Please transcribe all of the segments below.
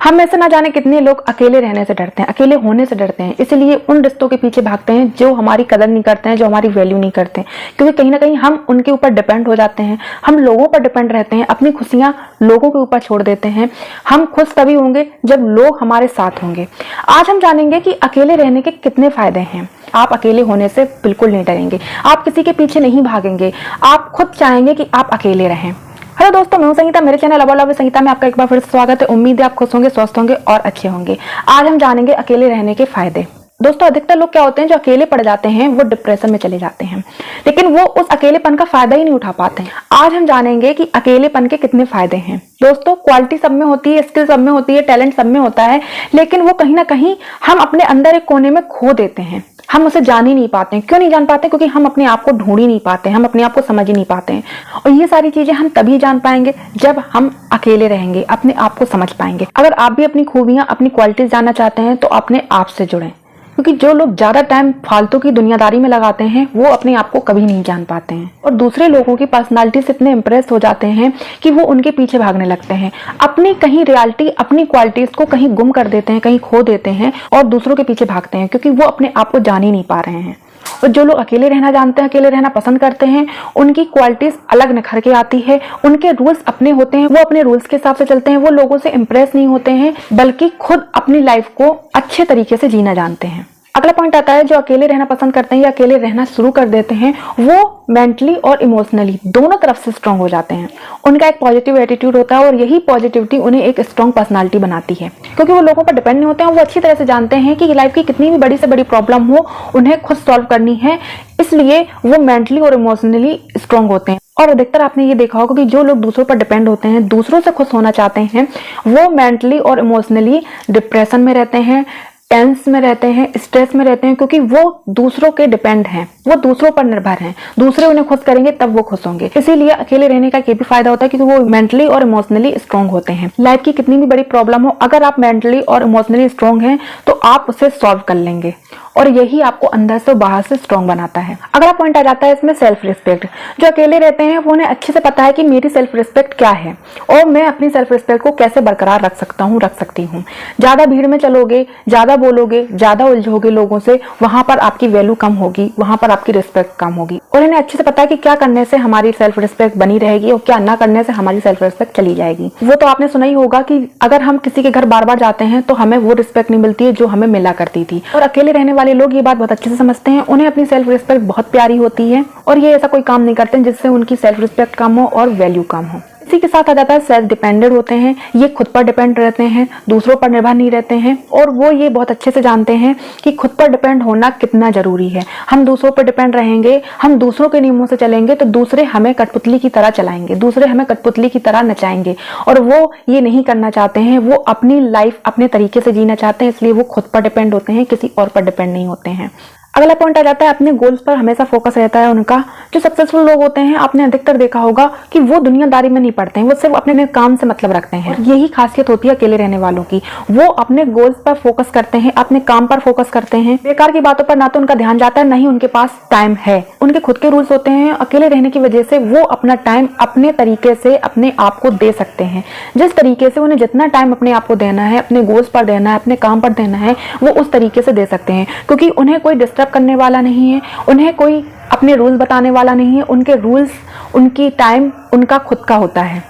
हम में से ना जाने कितने लोग अकेले रहने से डरते हैं, अकेले होने से डरते हैं, इसलिए उन रिश्तों के पीछे भागते हैं जो हमारी कदर नहीं करते हैं, जो हमारी वैल्यू नहीं करते हैं। क्योंकि कहीं ना कहीं हम उनके ऊपर डिपेंड हो जाते हैं, हम लोगों पर डिपेंड रहते हैं, अपनी खुशियां लोगों के ऊपर छोड़ देते हैं। हम खुश तभी होंगे जब लोग हमारे साथ होंगे। आज हम जानेंगे कि अकेले रहने के कितने फायदे हैं। आप अकेले होने से बिल्कुल नहीं डरेंगे, आप किसी के पीछे नहीं भागेंगे, आप खुद चाहेंगे कि आप अकेले रहें। हेलो दोस्तों, मैं हूं संगीता, मेरे channel about love with Sangeeta में आपका एक बार फिर से स्वागत है। उम्मीद है आप खुश होंगे, स्वस्थ होंगे और अच्छे होंगे। आज हम जानेंगे अकेले रहने के फायदे। दोस्तों, अधिकतर लोग क्या होते हैं जो अकेले पड़ जाते हैं वो डिप्रेशन में चले जाते हैं, लेकिन वो उस अकेलेपन का फायदा ही नहीं उठा पाते हैं। आज हम जानेंगे कि अकेलेपन के कितने फायदे हैं। दोस्तों, क्वालिटी सब में होती है, स्किल सब में होती है, टैलेंट सब में होता है, लेकिन वो कहीं ना कहीं हम अपने अंदर एक कोने में खो देते हैं। हम उसे जान ही नहीं पाते हैं। क्यों नहीं जान पाते? क्योंकि हम अपने आप को ढूंढ ही नहीं पाते, हम अपने आप को समझ ही नहीं पाते हैं। और ये सारी चीजें हम तभी जान पाएंगे जब हम अकेले रहेंगे, अपने आप को समझ पाएंगे। अगर आप भी अपनी खूबियां, अपनी क्वालिटीज जानना चाहते हैं तो अपने आप से जुड़ें, क्योंकि जो लोग ज्यादा टाइम फालतू की दुनियादारी में लगाते हैं वो अपने आप को कभी नहीं जान पाते हैं और दूसरे लोगों की पर्सनालिटी से इतने इम्प्रेस हो जाते हैं कि वो उनके पीछे भागने लगते हैं। अपनी कहीं रियलिटी, अपनी क्वालिटीज को कहीं गुम कर देते हैं, कहीं खो देते हैं और दूसरों के पीछे भागते हैं, क्योंकि वो अपने आप को जान ही नहीं पा रहे हैं। और जो लोग अकेले रहना जानते हैं, अकेले रहना पसंद करते हैं, उनकी क्वालिटीज अलग निखर के आती है। उनके रूल्स अपने होते हैं, वो अपने रूल्स के हिसाब से चलते हैं। वो लोगों से इंप्रेस नहीं होते हैं, बल्कि खुद अपनी लाइफ को अच्छे तरीके से जीना जानते हैं। अगला पॉइंट आता है, जो अकेले रहना पसंद करते हैं या अकेले रहना शुरू कर देते हैं वो मेंटली और इमोशनली दोनों तरफ से स्ट्रांग हो जाते हैं। उनका एक पॉजिटिव एटीट्यूड होता है और यही पॉजिटिविटी उन्हें एक स्ट्रांग पर्सनालिटी बनाती है, क्योंकि वो लोगों पर डिपेंड नहीं होते हैं। वो अच्छी तरह से जानते हैं कि लाइफ की कितनी भी बड़ी से बड़ी प्रॉब्लम हो उन्हें खुद सॉल्व करनी है, इसलिए वो मेंटली और इमोशनली स्ट्रांग होते हैं। और अधिकतर आपने ये देखा होगा कि जो लोग दूसरों पर डिपेंड होते हैं, दूसरों से खुश होना चाहते हैं, वो मेंटली और इमोशनली डिप्रेशन में रहते हैं, टेंस में रहते हैं, स्ट्रेस में रहते हैं, क्योंकि वो दूसरों के डिपेंड हैं, वो दूसरों पर निर्भर हैं। दूसरे उन्हें खुश करेंगे तब वो खुश होंगे। इसीलिए अकेले रहने का ये भी फायदा होता है कि वो मेंटली और इमोशनली स्ट्रांग होते हैं। लाइफ की कितनी भी बड़ी प्रॉब्लम हो, अगर आप मेंटली और इमोशनली स्ट्रांग हैं तो आप उसे सॉल्व कर लेंगे और यही आपको अंदर से बाहर से स्ट्रांग बनाता है। अगला पॉइंट आ जाता है इसमें सेल्फ रिस्पेक्ट। जो अकेले रहते हैं वो उन्हें अच्छे से पता है कि मेरी सेल्फ रिस्पेक्ट क्या है और मैं अपनी सेल्फ रिस्पेक्ट को कैसे बरकरार रख सकता हूँ, रख सकती हूँ। ज्यादा भीड़ में चलोगे, ज्यादा बोलोगे, ज्यादा उलझोगे लोगों से, वहां पर आपकी वैल्यू कम होगी, वहां पर आपकी रिस्पेक्ट कम होगी। और इन्हें अच्छे से पता है कि क्या करने से हमारी सेल्फ रिस्पेक्ट बनी रहेगी और क्या ना करने से हमारी सेल्फ रिस्पेक्ट चली जाएगी। वो तो आपने सुना ही होगा कि अगर हम किसी के घर बार बार जाते हैं तो हमें वो रिस्पेक्ट नहीं मिलती है जो हमें मिला करती थी। और अकेले रहने वाले लोग ये बात बहुत अच्छे से समझते हैं। उन्हें अपनी सेल्फ रिस्पेक्ट बहुत प्यारी होती है और ये ऐसा कोई काम नहीं करते जिससे उनकी सेल्फ रिस्पेक्ट कम हो और वैल्यू कम हो। इसी के साथ आ जाता है सेल्फ डिपेंडेंट होते हैं। ये खुद पर डिपेंड रहते हैं, दूसरों पर निर्भर नहीं रहते हैं और वो ये बहुत अच्छे से जानते हैं कि खुद पर डिपेंड होना कितना जरूरी है। हम दूसरों पर डिपेंड रहेंगे, हम दूसरों के नियमों से चलेंगे तो दूसरे हमें कठपुतली की तरह चलाएंगे, दूसरे हमें कठपुतली की तरह नचाएंगे और वो ये नहीं करना चाहते हैं। वो अपनी लाइफ अपने तरीके से जीना चाहते हैं, इसलिए वो खुद पर डिपेंड होते हैं, किसी और पर डिपेंड नहीं होते हैं। अगला पॉइंट आ जाता है, अपने गोल्स पर हमेशा फोकस रहता है उनका। जो सक्सेसफुल लोग होते हैं, आपने अधिकतर देखा होगा कि वो दुनियादारी में नहीं पड़ते हैं, वो सिर्फ अपने काम से मतलब रखते हैं। यही खासियत होती है अकेले रहने वालों की। वो अपने गोल्स पर फोकस करते हैं, अपने काम पर फोकस करते हैं। बेकार की बातों पर ना तो उनका ध्यान जाता है, ना ही उनके पास टाइम है। उनके खुद के रूल्स होते हैं। अकेले रहने की वजह से वो अपना टाइम अपने तरीके से अपने आप को दे सकते हैं। जिस तरीके से उन्हें जितना टाइम अपने आप को देना है, अपने गोल्स पर देना है, अपने काम पर देना है, वो उस तरीके से दे सकते हैं, क्योंकि उन्हें कोई डिस्टर्ब करने वाला नहीं है, उन्हें कोई अपने रूल्स बताने वाला नहीं है। उनके रूल्स, उनकी टाइम उनका खुद का होता है।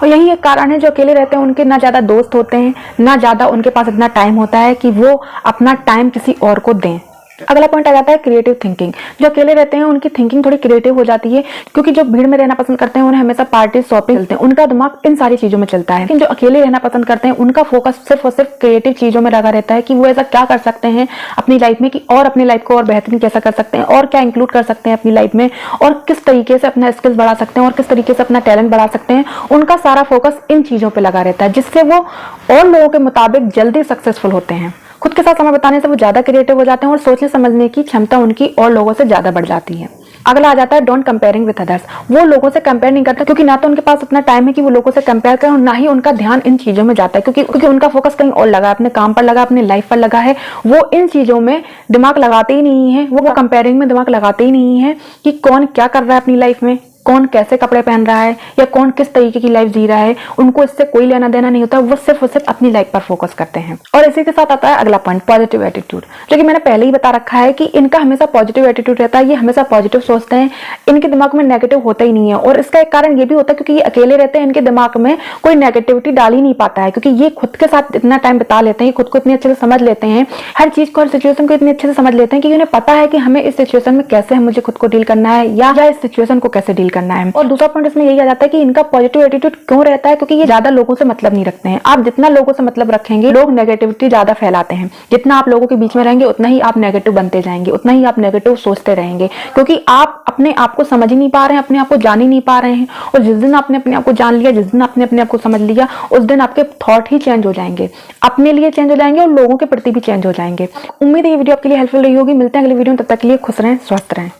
और यही एक कारण है जो अकेले रहते हैं उनके ना ज्यादा दोस्त होते हैं, ना ज्यादा उनके पास इतना टाइम होता है कि वो अपना टाइम किसी और को दें। अगला पॉइंट आ जाता है क्रिएटिव थिंकिंग। जो अकेले रहते हैं उनकी थिंकिंग थोड़ी क्रिएटिव हो जाती है, क्योंकि जो भीड़ में रहना पसंद करते हैं उन्हें हमेशा पार्टी, शॉपिंग चलते हैं, उनका दिमाग इन सारी चीजों में चलता है। लेकिन जो अकेले रहना पसंद करते हैं उनका फोकस सिर्फ और सिर्फ क्रिएटिव चीजों में लगा रहता है कि वो ऐसा क्या कर सकते हैं अपनी लाइफ में, कि और अपनी लाइफ को और बेहतरीन कैसा कर सकते हैं, और क्या इंक्लूड कर सकते हैं अपनी लाइफ में, और किस तरीके से अपना स्किल्स बढ़ा सकते हैं, और किस तरीके से अपना टैलेंट बढ़ा सकते हैं। उनका सारा फोकस इन चीजों पर लगा रहता है, जिससे वो और लोगों के मुताबिक जल्दी सक्सेसफुल होते हैं। खुद के साथ समय बिताने से वो ज्यादा क्रिएटिव हो जाते हैं और सोचने समझने की क्षमता उनकी और लोगों से ज्यादा बढ़ जाती है। अगला आ जाता है डोंट कंपेयरिंग विद अदर्स। वो लोगों से कंपेयर नहीं करते, क्योंकि ना तो उनके पास उतना टाइम है कि वो लोगों से कंपेयर करें और ना ही उनका ध्यान इन चीजों में जाता है, क्योंकि उनका फोकस कहीं और लगा है, अपने काम पर लगा, अपनी लाइफ पर लगा है। वो इन चीजों में दिमाग लगाते ही नहीं है, वो कंपेयरिंग में दिमाग लगाते ही नहीं है कि कौन क्या कर रहा है अपनी लाइफ में, कौन कैसे कपड़े पहन रहा है या कौन किस तरीके की लाइफ जी रहा है, उनको इससे कोई लेना देना नहीं होता। वो सिर्फ और सिर्फ अपनी लाइफ पर फोकस करते हैं। और इसी के साथ आता है अगला पॉइंट, पॉजिटिव एटीट्यूड, जो कि मैंने पहले ही बता रखा है कि इनका हमेशा पॉजिटिव एटीट्यूड रहता है। ये हमेशा पॉजिटिव सोचते हैं, इनके दिमाग में नेगेटिव होता ही नहीं है। और इसका एक कारण ये भी होता है क्योंकि ये अकेले रहते हैं, इनके दिमाग में कोई नेगेटिविटी डाल ही नहीं पाता है, क्योंकि ये खुद के साथ इतना टाइम बिता लेते हैं, खुद को इतने अच्छे से समझ लेते हैं, हर चीज को, हर सिचुएशन को इतने अच्छे से समझ लेते हैं कि उन्हें पता है कि हमें इस सिचुएशन में कैसे मुझे खुद को डील करना है या इस सिचुएशन को कैसे डील करना है। और दूसरा पॉइंट इसमें यही आ जाता है कि इनका पॉजिटिव एटीट्यूड क्यों रहता है, क्योंकि ये ज्यादा लोगों से मतलब नहीं रखते हैं। आप जितना लोगों से मतलब रखेंगे, लोग नेगेटिविटी ज्यादा फैलाते हैं। जितना आप लोगों के बीच में रहेंगे उतना ही आप नेगेटिव बनते जाएंगे, उतना ही आप नेगेटिव सोचते रहेंगे, क्योंकि आप अपने आप को समझ ही नहीं पा रहे हैं, अपने आप को जान ही नहीं पा रहे हैं। और जिस दिन आपने अपने आप को जान लिया, जिस दिन आपने अपने आप को समझ लिया, उस दिन आपके थॉट ही चेंज हो जाएंगे, अपने लिए चेंज हो जाएंगे और लोगों के प्रति भी चेंज हो जाएंगे। उम्मीद है ये वीडियो आपके लिए हेल्पफुल रही होगी। मिलते हैं अगली वीडियो में, तब तक के लिए खुश रहें, स्वस्थ रहें।